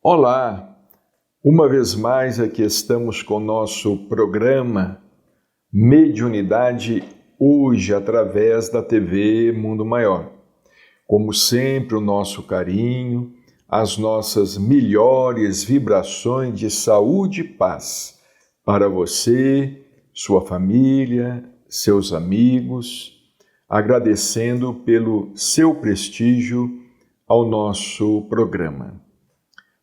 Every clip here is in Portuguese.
Olá, uma vez mais aqui estamos com o nosso programa Mediunidade hoje através da TV Mundo Maior. Como sempre, o nosso carinho, as nossas melhores vibrações de saúde e paz para você, sua família, seus amigos, agradecendo pelo seu prestígio ao nosso programa.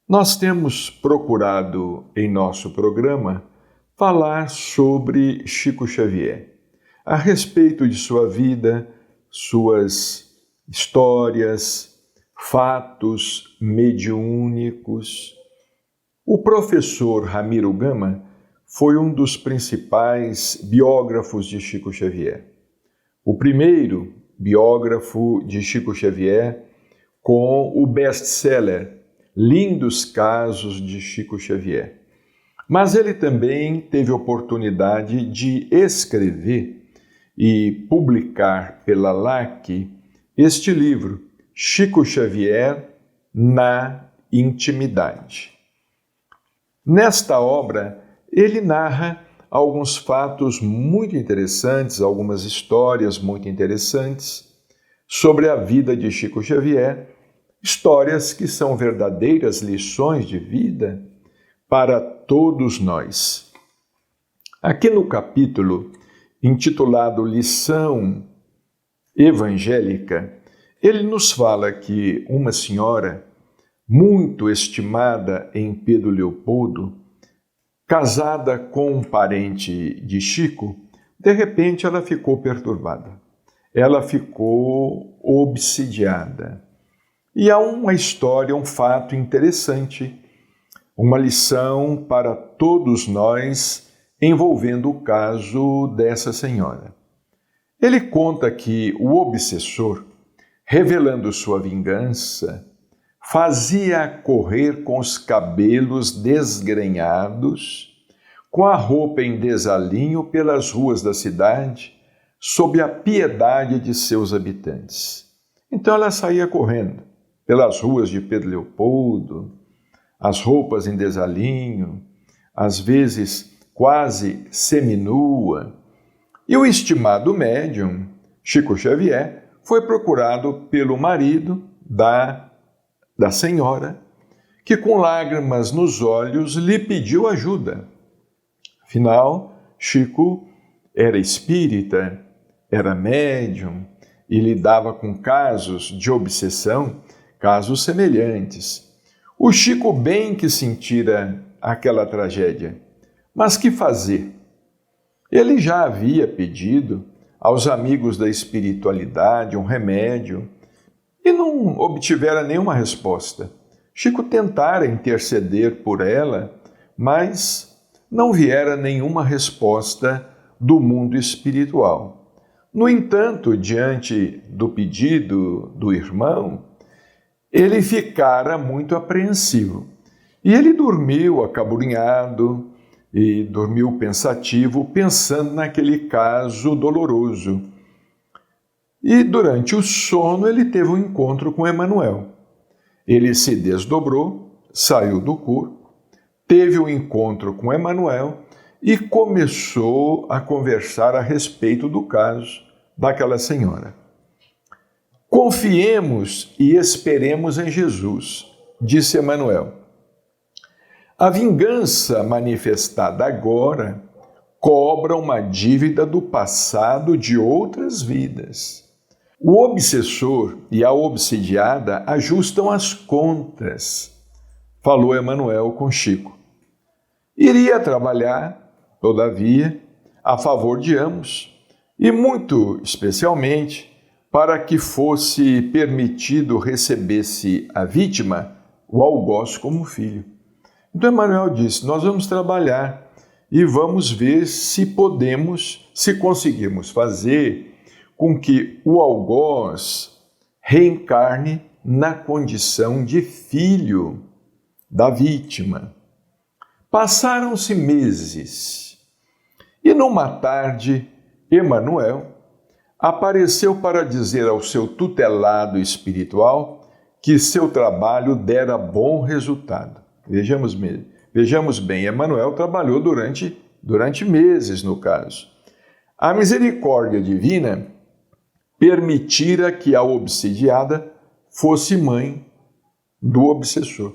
Nós temos procurado em nosso programa falar sobre Chico Xavier, a respeito de sua vida, suas histórias, fatos mediúnicos. O professor Ramiro Gama foi um dos principais biógrafos de Chico Xavier. O primeiro biógrafo de Chico Xavier com o best-seller Lindos Casos de Chico Xavier. Mas ele também teve oportunidade de escrever e publicar pela LAC este livro, Chico Xavier na Intimidade. Nesta obra, ele narra alguns fatos muito interessantes, algumas histórias muito interessantes sobre a vida de Chico Xavier, histórias que são verdadeiras lições de vida para todos nós. Aqui no capítulo intitulado Lição Evangélica, ele nos fala que uma senhora muito estimada em Pedro Leopoldo, casada com um parente de Chico, de repente ela ficou perturbada. Ela ficou obsidiada. E há uma história, um fato interessante, uma lição para todos nós envolvendo o caso dessa senhora. Ele conta que o obsessor, revelando sua vingança, fazia correr com os cabelos desgrenhados, com a roupa em desalinho pelas ruas da cidade, sob a piedade de seus habitantes. Então ela saía correndo pelas ruas de Pedro Leopoldo, as roupas em desalinho, às vezes quase seminua. E o estimado médium, Chico Xavier, foi procurado pelo marido da senhora, que com lágrimas nos olhos lhe pediu ajuda. Afinal, Chico era espírita, era médium e lidava com casos de obsessão, casos semelhantes. O Chico bem que sentira aquela tragédia, mas que fazer? Ele já havia pedido aos amigos da espiritualidade um remédio e não obtivera nenhuma resposta. Chico tentara interceder por ela, mas não viera nenhuma resposta do mundo espiritual. No entanto, diante do pedido do irmão, ele ficara muito apreensivo. E ele dormiu acabrunhado e dormiu pensativo, pensando naquele caso doloroso. E durante o sono ele teve um encontro com Emmanuel. Ele se desdobrou, saiu do corpo, teve um encontro com Emmanuel e começou a conversar a respeito do caso daquela senhora. Confiemos e esperemos em Jesus, disse Emmanuel. A vingança manifestada agora cobra uma dívida do passado de outras vidas. O obsessor e a obsidiada ajustam as contas, falou Emmanuel com Chico. Iria trabalhar, todavia, a favor de ambos, e muito especialmente para que fosse permitido recebesse a vítima, o algoz, como filho. Então Emanuel disse, nós vamos trabalhar e vamos ver se conseguimos fazer com que o algoz reencarne na condição de filho da vítima. Passaram-se meses e numa tarde, Emanuel apareceu para dizer ao seu tutelado espiritual que seu trabalho dera bom resultado. Vejamos bem, Emanuel trabalhou durante meses, no caso. A misericórdia divina permitira que a obsidiada fosse mãe do obsessor.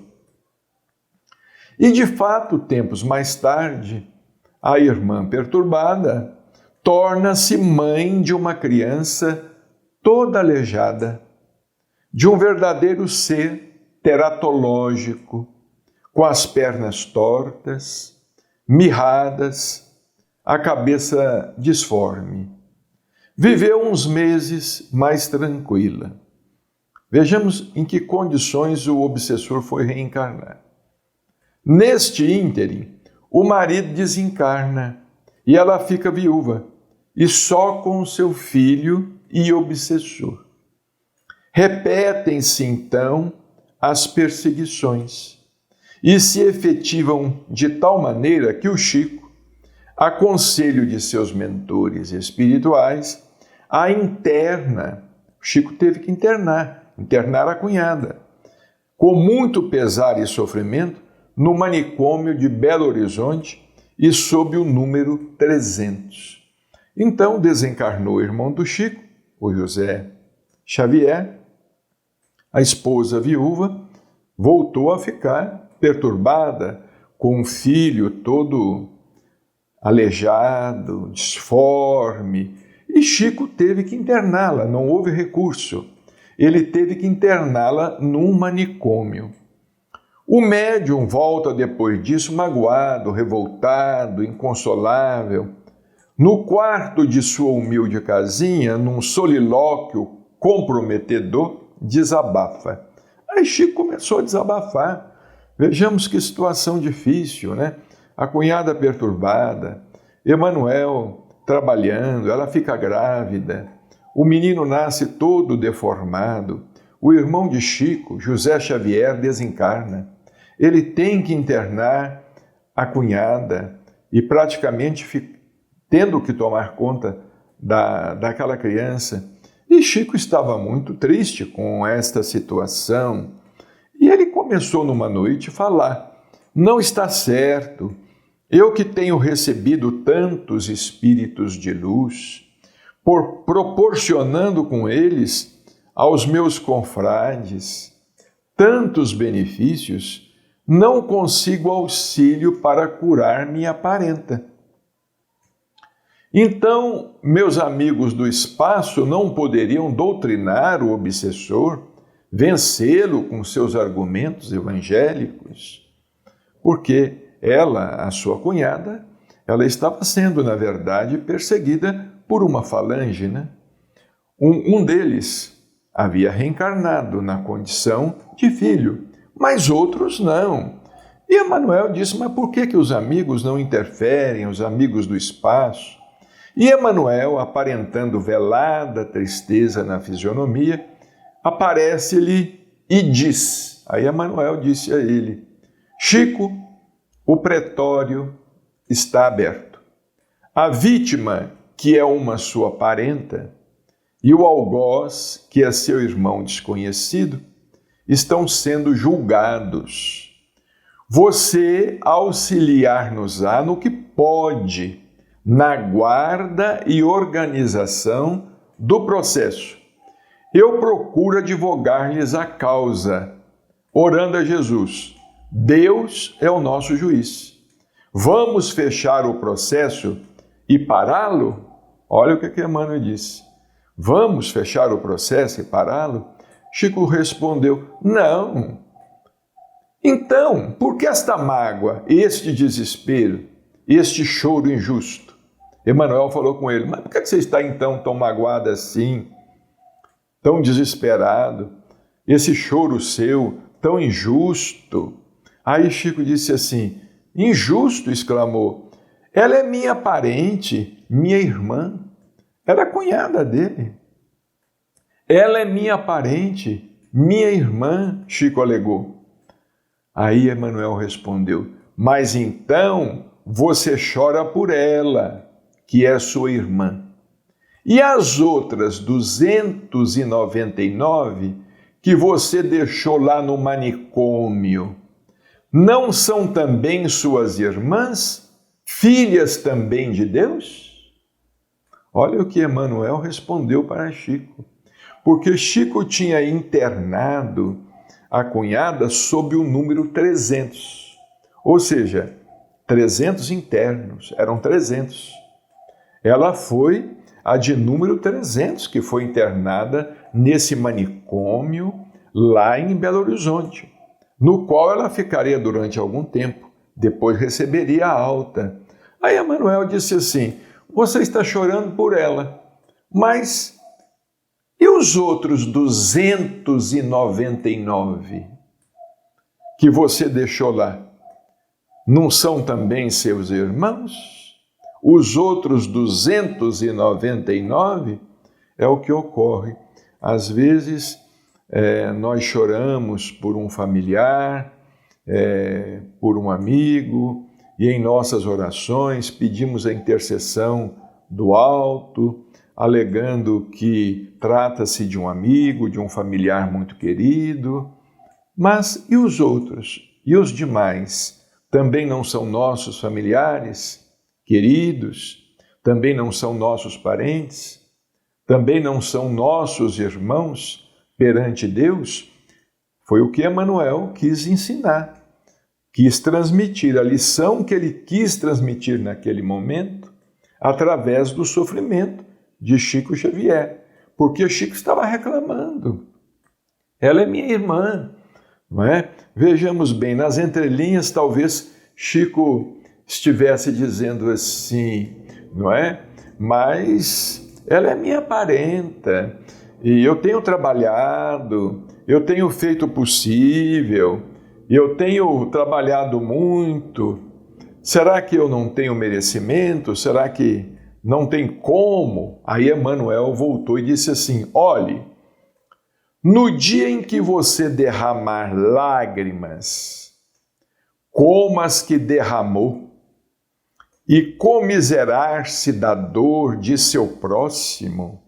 E, de fato, tempos mais tarde, a irmã perturbada torna-se mãe de uma criança toda aleijada, de um verdadeiro ser teratológico, com as pernas tortas, mirradas, a cabeça disforme. Viveu uns meses mais tranquila. Vejamos em que condições o obsessor foi reencarnar. Neste ínterim, o marido desencarna e ela fica viúva, e só com seu filho e obsessor. Repetem-se, então, as perseguições e se efetivam de tal maneira que o Chico, a conselho de seus mentores espirituais, a interna. O Chico teve que internar a cunhada, com muito pesar e sofrimento, no manicômio de Belo Horizonte e sob o número 300. Então desencarnou o irmão do Chico, o José Xavier. A esposa viúva voltou a ficar perturbada, com um filho todo aleijado, disforme, e Chico teve que interná-la, não houve recurso. Ele teve que interná-la num manicômio. O médium volta depois disso magoado, revoltado, inconsolável. No quarto de sua humilde casinha, num solilóquio comprometedor, desabafa. Aí Chico começou a desabafar. Vejamos que situação difícil, né? A cunhada perturbada, Emanuel trabalhando, ela fica grávida, o menino nasce todo deformado, o irmão de Chico, José Xavier, desencarna. Ele tem que internar a cunhada e praticamente tendo que tomar conta daquela criança. E Chico estava muito triste com esta situação. E ele começou numa noite a falar, não está certo, eu que tenho recebido tantos espíritos de luz, proporcionando com eles aos meus confrades tantos benefícios, não consigo auxílio para curar minha parenta. Então, meus amigos do espaço não poderiam doutrinar o obsessor, vencê-lo com seus argumentos evangélicos, porque ela, a sua cunhada, ela estava sendo, na verdade, perseguida por uma falange, né? Um deles havia reencarnado na condição de filho, mas outros não. E Emanuel disse, mas por que os amigos não interferem, os amigos do espaço? E Emanuel, aparentando velada tristeza na fisionomia, aparece-lhe e diz, aí Emanuel disse a ele, Chico, o pretório está aberto. A vítima, que é uma sua parenta, e o algoz, que é seu irmão desconhecido, estão sendo julgados. Você auxiliar-nos-á no que pode, na guarda e organização do processo. Eu procuro advogar-lhes a causa, orando a Jesus. Deus é o nosso juiz. Vamos fechar o processo e pará-lo? Olha o que Emmanuel disse. Vamos fechar o processo e pará-lo? Chico respondeu, não. Então, por que esta mágoa, este desespero, este choro injusto? Emanuel falou com ele, mas por que você está então tão magoado assim? tão desesperado, esse choro seu tão injusto. Aí Chico disse assim: injusto, exclamou. Ela é minha parente, minha irmã. Era a cunhada dele. Ela é minha parente, minha irmã, Chico alegou. Aí Emmanuel respondeu: mas então você chora por ela, que é sua irmã. E as outras 299 que você deixou lá no manicômio, não são também suas irmãs, filhas também de Deus? Olha o que Emmanuel respondeu para Chico. Porque Chico tinha internado a cunhada sob o número 300. Ou seja, 300 internos, eram 300. Ela foi a de número 300, que foi internada nesse manicômio lá em Belo Horizonte, no qual ela ficaria durante algum tempo, depois receberia a alta. Aí Emmanuel disse assim: você está chorando por ela, mas e os outros 299 que você deixou lá? Não são também seus irmãos? Os outros 299 é o que ocorre. Às vezes, nós choramos por um familiar, por um amigo, e em nossas orações pedimos a intercessão do alto, alegando que trata-se de um amigo, de um familiar muito querido. Mas e os outros? E os demais? Também não são nossos familiares queridos? Também não são nossos parentes? Também não são nossos irmãos perante Deus? Foi o que Emmanuel quis ensinar, quis transmitir, a lição que ele quis transmitir naquele momento, através do sofrimento de Chico Xavier, porque Chico estava reclamando. Ela é minha irmã, não é? Vejamos bem, nas entrelinhas talvez Chico estivesse dizendo assim, não é? Mas ela é minha parenta, e eu tenho trabalhado, eu tenho feito o possível, eu tenho trabalhado muito. Será que eu não tenho merecimento? Será que não tem como? Aí Emmanuel voltou e disse assim: olhe, no dia em que você derramar lágrimas, como as que derramou, e comiserar-se da dor de seu próximo,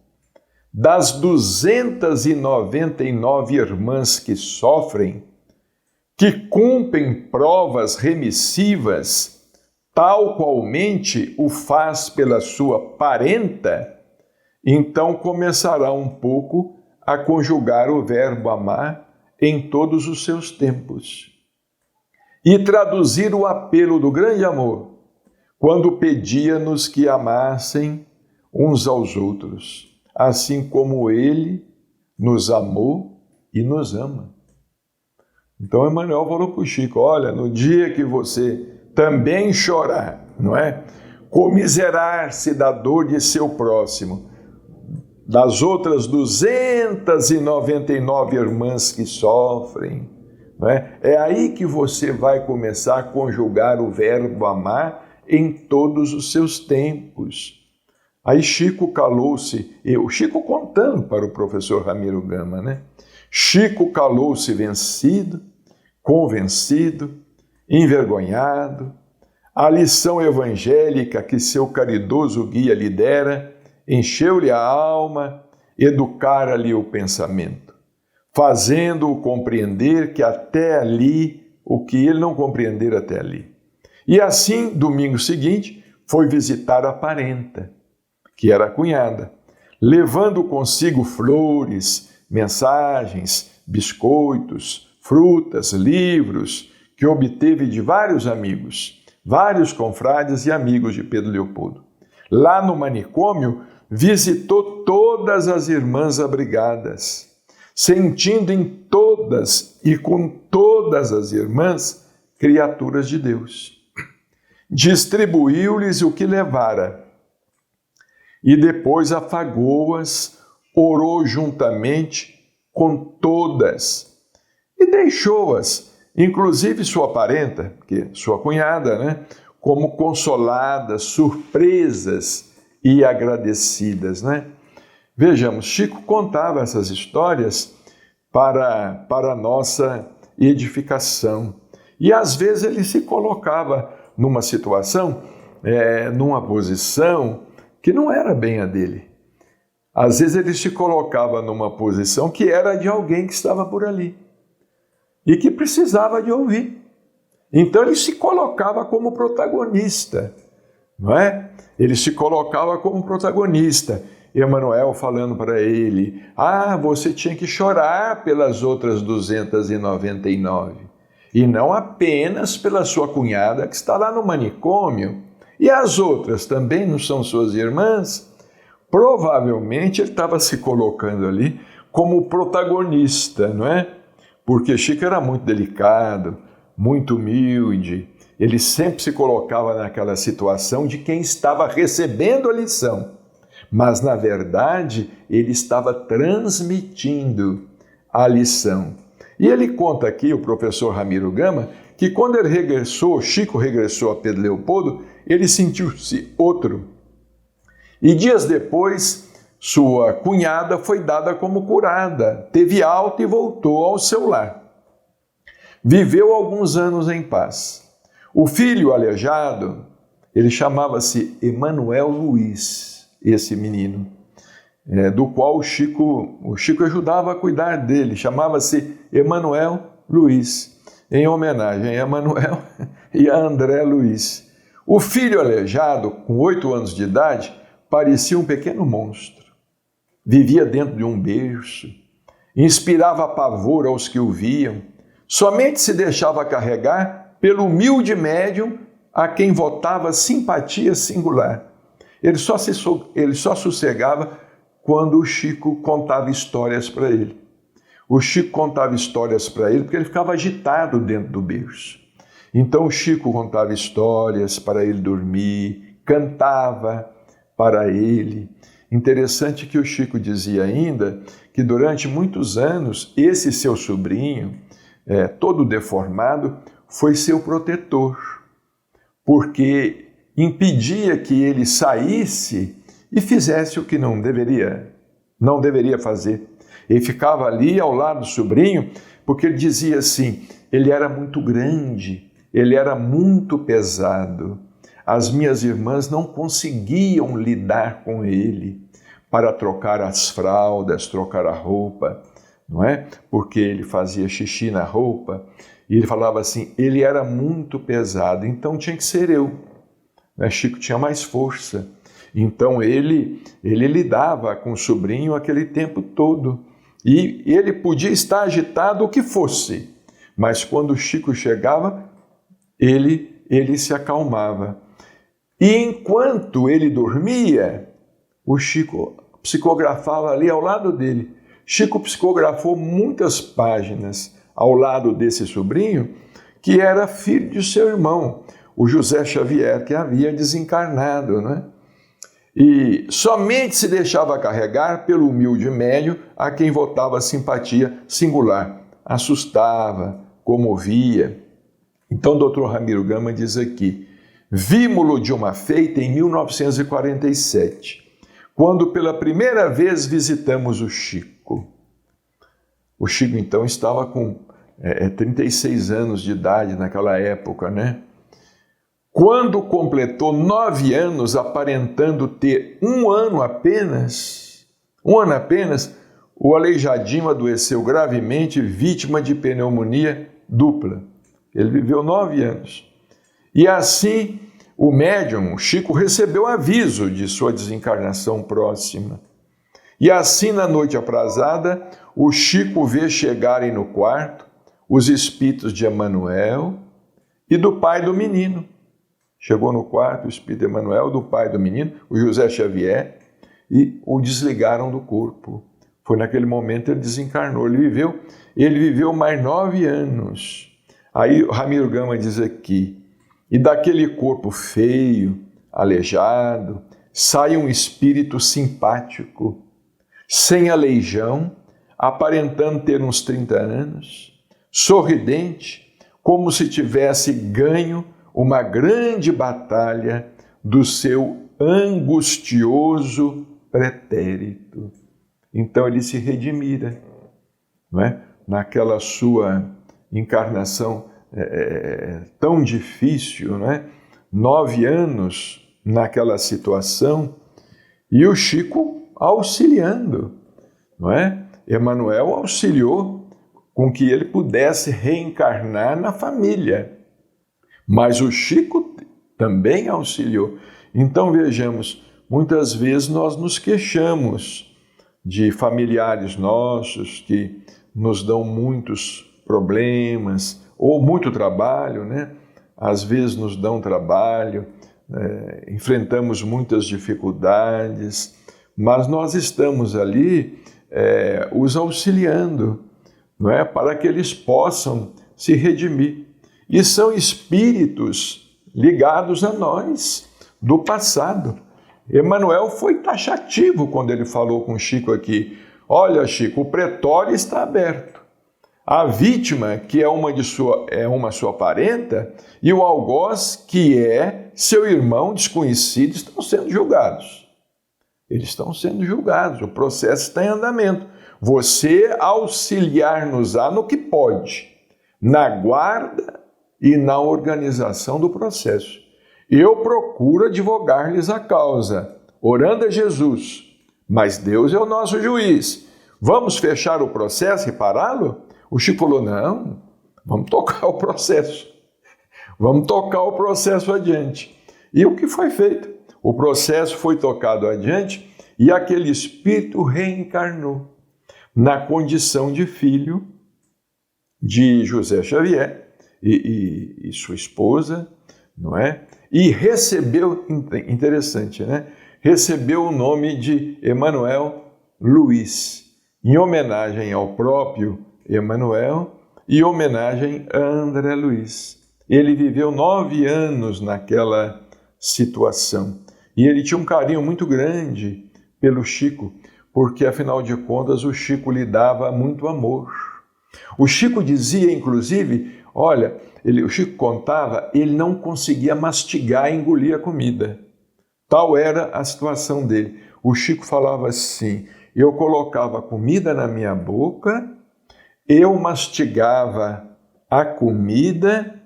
das 299 irmãs que sofrem, que cumprem provas remissivas, tal qualmente o faz pela sua parenta, então começará um pouco a conjugar o verbo amar em todos os seus tempos e traduzir o apelo do grande amor, quando pedia-nos que amassem uns aos outros, assim como ele nos amou e nos ama. Então Emmanuel falou para o Chico: olha, no dia que você também chorar, não é? Comiserar-se da dor de seu próximo, das outras 299 irmãs que sofrem, não é? É aí que você vai começar a conjugar o verbo amar em todos os seus tempos. Aí Chico calou-se, o Chico contando para o professor Ramiro Gama, né? Chico calou-se vencido, convencido, envergonhado. A lição evangélica que seu caridoso guia lhe dera encheu-lhe a alma, educara-lhe o pensamento, fazendo-o compreender que até ali, o que ele não compreendera até ali. E assim, domingo seguinte, foi visitar a parenta, que era a cunhada, levando consigo flores, mensagens, biscoitos, frutas, livros, que obteve de vários amigos, vários confrades e amigos de Pedro Leopoldo. Lá no manicômio, visitou todas as irmãs abrigadas, sentindo em todas e com todas as irmãs criaturas de Deus. Distribuiu-lhes o que levara e depois afagou-as orou juntamente com todas e deixou-as, inclusive sua parenta, sua cunhada, né, como consoladas, surpresas e agradecidas, né? Vejamos, Chico contava essas histórias para a nossa edificação. E às vezes ele se colocava numa situação, numa posição que não era bem a dele. Às vezes ele se colocava numa posição que era de alguém que estava por ali e que precisava de ouvir. Então ele se colocava como protagonista, não é? Ele se colocava como protagonista. Emanuel falando para ele, você tinha que chorar pelas outras 299, e não apenas pela sua cunhada que está lá no manicômio. E as outras também não são suas irmãs? Provavelmente ele estava se colocando ali como protagonista, não é? Porque Chico era muito delicado, muito humilde, ele sempre se colocava naquela situação de quem estava recebendo a lição. Mas, na verdade, ele estava transmitindo a lição. E ele conta aqui, o professor Ramiro Gama, que quando ele regressou, Chico regressou a Pedro Leopoldo, ele sentiu-se outro. E dias depois, sua cunhada foi dada como curada, teve alta e voltou ao seu lar. Viveu alguns anos em paz. O filho aleijado, ele chamava-se Emanuel Luiz, esse menino, do qual o Chico ajudava a cuidar dele, chamava-se Emanuel Luiz, em homenagem a Emanuel e a André Luiz. O filho aleijado, com 8 anos de idade, parecia um pequeno monstro. Vivia dentro de um berço, inspirava pavor aos que o viam, somente se deixava carregar pelo humilde médium a quem votava simpatia singular. Ele só sossegava quando o Chico contava histórias para ele. O Chico contava histórias para ele porque ele ficava agitado dentro do berço. Então o Chico contava histórias para ele dormir, cantava para ele. Interessante que o Chico dizia ainda que durante muitos anos esse seu sobrinho, todo deformado, foi seu protetor, porque impedia que ele saísse e fizesse o que não deveria fazer. Ele ficava ali ao lado do sobrinho, porque ele dizia assim, ele era muito grande, ele era muito pesado. As minhas irmãs não conseguiam lidar com ele para trocar as fraldas, trocar a roupa, não é? Porque ele fazia xixi na roupa, e ele falava assim, ele era muito pesado, então tinha que ser eu. Chico tinha mais força, então ele lidava com o sobrinho aquele tempo todo, e ele podia estar agitado o que fosse, mas quando o Chico chegava, ele se acalmava. E enquanto ele dormia, o Chico psicografava ali ao lado dele. Chico psicografou muitas páginas ao lado desse sobrinho, que era filho de seu irmão, o José Xavier, que havia desencarnado, né? E somente se deixava carregar pelo humilde médium a quem votava simpatia singular. Assustava, comovia. Então, o Dr. Ramiro Gama diz aqui, vimos-lo de uma feita em 1947, quando pela primeira vez visitamos o Chico. O Chico, então, estava com 36 anos de idade naquela época, né? Quando completou 9 anos, aparentando ter um ano apenas, o aleijadinho adoeceu gravemente, vítima de pneumonia dupla. Ele viveu 9 anos. E assim, o médium, o Chico, recebeu aviso de sua desencarnação próxima. E assim, na noite aprazada, o Chico vê chegarem no quarto os espíritos de Emanuel e do pai do menino. Chegou no quarto o espírito de Emanuel, do pai do menino, o José Xavier, e o desligaram do corpo. Foi naquele momento que ele desencarnou. Ele viveu mais 9 anos. Aí o Ramiro Gama diz aqui, e daquele corpo feio, aleijado, sai um espírito simpático, sem aleijão, aparentando ter uns 30 anos, sorridente, como se tivesse ganho uma grande batalha do seu angustioso pretérito. Então ele se redimira, não é? Naquela sua encarnação tão difícil, não é? 9 anos naquela situação, e o Chico auxiliando, não é? Emmanuel auxiliou com que ele pudesse reencarnar na família, mas o Chico também auxiliou. Então vejamos, muitas vezes nós nos queixamos de familiares nossos que nos dão muitos problemas ou muito trabalho, né? Às vezes nos dão trabalho, enfrentamos muitas dificuldades, mas nós estamos ali os auxiliando, não é? Para que eles possam se redimir. E são espíritos ligados a nós, do passado. Emmanuel foi taxativo quando ele falou com Chico aqui. Olha, Chico, o pretório está aberto. A vítima, que é uma sua parenta, e o algoz, que é seu irmão desconhecido, estão sendo julgados. Eles estão sendo julgados, o processo está em andamento. Você auxiliar-nos-á no que pode, na guarda e na organização do processo. Eu procuro advogar-lhes a causa, orando a Jesus, mas Deus é o nosso juiz. Vamos fechar o processo e pará-lo? O Chico falou, não, vamos tocar o processo. Vamos tocar o processo adiante. E o que foi feito? O processo foi tocado adiante e aquele espírito reencarnou na condição de filho de José Xavier e sua esposa, não é? E recebeu, interessante, né? Recebeu o nome de Emmanuel Luiz, em homenagem ao próprio Emmanuel e homenagem a André Luiz. Ele viveu 9 anos naquela situação e ele tinha um carinho muito grande pelo Chico, porque afinal de contas o Chico lhe dava muito amor. O Chico dizia, inclusive, olha, o Chico contava, ele não conseguia mastigar e engolir a comida. Tal era a situação dele. O Chico falava assim, eu colocava a comida na minha boca, eu mastigava a comida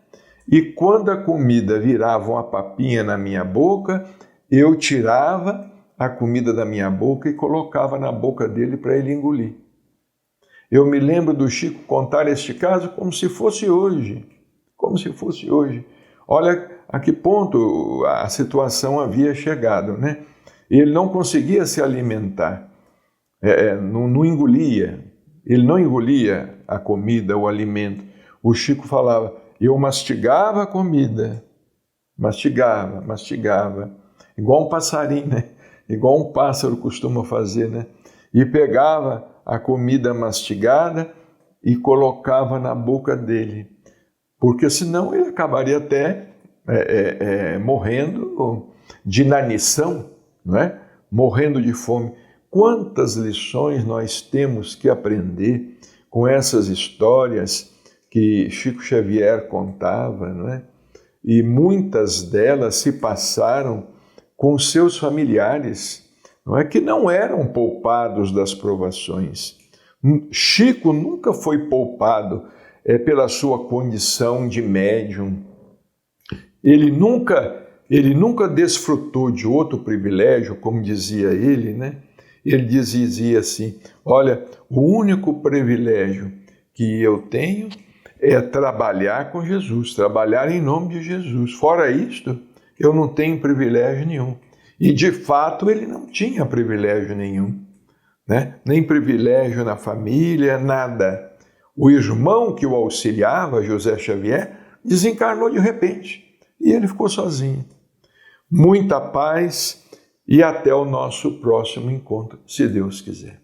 e quando a comida virava uma papinha na minha boca, eu tirava a comida da minha boca e colocava na boca dele para ele engolir. Eu me lembro do Chico contar este caso como se fosse hoje. Como se fosse hoje. Olha a que ponto a situação havia chegado, né? Ele não conseguia se alimentar, não engolia. Ele não engolia a comida, o alimento. O Chico falava, eu mastigava a comida, mastigava, igual um passarinho, né? Igual um pássaro costuma fazer, né? E pegava a comida mastigada e colocava na boca dele, porque senão ele acabaria até morrendo de inanição, não é? Morrendo de fome. Quantas lições nós temos que aprender com essas histórias que Chico Xavier contava, não é? E muitas delas se passaram com seus familiares, não é? Que não eram poupados das provações. Chico nunca foi poupado pela sua condição de médium. Ele nunca desfrutou de outro privilégio, como dizia ele, né? Ele dizia assim, olha, o único privilégio que eu tenho é trabalhar com Jesus, trabalhar em nome de Jesus. Fora isto, eu não tenho privilégio nenhum. E de fato ele não tinha privilégio nenhum, né? Nem privilégio na família, nada. O irmão que o auxiliava, José Xavier, desencarnou de repente e ele ficou sozinho. Muita paz e até o nosso próximo encontro, se Deus quiser.